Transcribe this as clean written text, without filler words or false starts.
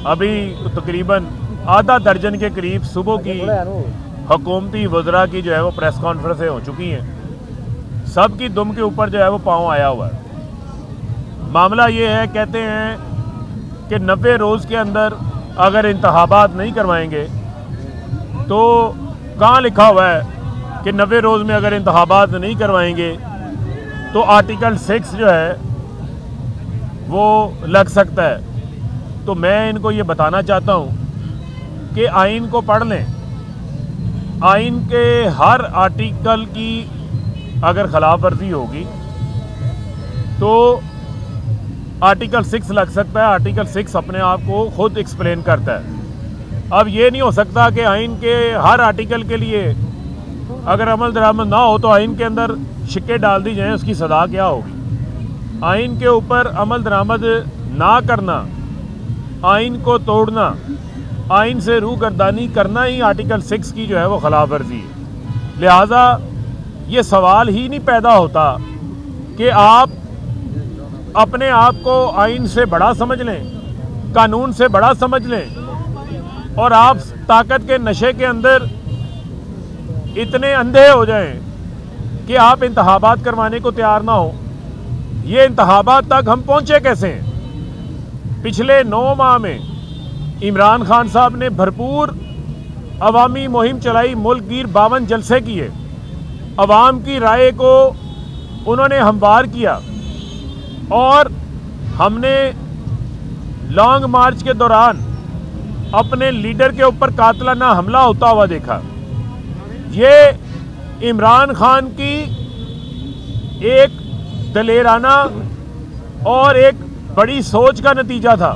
अभी तकरीबन आधा दर्जन के करीब सुबह की हुकूमती वज़रा की जो है वो प्रेस कॉन्फ्रेंसें हो चुकी हैं। सब की दुम के ऊपर जो है वो पाँव आया हुआ है। मामला ये है, कहते हैं कि 90 रोज़ के अंदर अगर इंतखाबात नहीं करवाएंगे तो कहाँ लिखा हुआ है कि 90 रोज़ में अगर इंतखाबात नहीं करवाएंगे तो आर्टिकल 6 जो है वो लग सकता है। तो मैं इनको ये बताना चाहता हूँ कि आइन को पढ़ लें। आइन के हर आर्टिकल की अगर खिलाफ वर्जी होगी तो आर्टिकल 6 लग सकता है। आर्टिकल 6 अपने आप को खुद एक्सप्लेन करता है। अब ये नहीं हो सकता कि आइन के हर आर्टिकल के लिए अगर अमल दरामद ना हो तो आइन के अंदर शिक्के डाल दी जाएं, उसकी सज़ा क्या होगी। आइन के ऊपर अमल दरामद ना करना, आइन को तोड़ना, आइन से रूगर्दानी करना ही आर्टिकल 6 की जो है वो खिलाफ वर्जी है। लिहाजा ये सवाल ही नहीं पैदा होता कि आप अपने आप को आइन से बड़ा समझ लें, कानून से बड़ा समझ लें और आप ताकत के नशे के अंदर इतने अंधे हो जाएं कि आप इंतखाबात करवाने को तैयार ना हो। ये इंतखाबात तक हम पहुंचे कैसे हैं? पिछले 9 माह में इमरान खान साहब ने भरपूर अवामी मुहिम चलाई, मुल्क गिर 52 जलसे किए, अवाम की राय को उन्होंने हमवार किया और हमने लॉन्ग मार्च के दौरान अपने लीडर के ऊपर कातलाना हमला होता हुआ देखा। ये इमरान खान की एक दलेराना और एक बड़ी सोच का नतीजा था।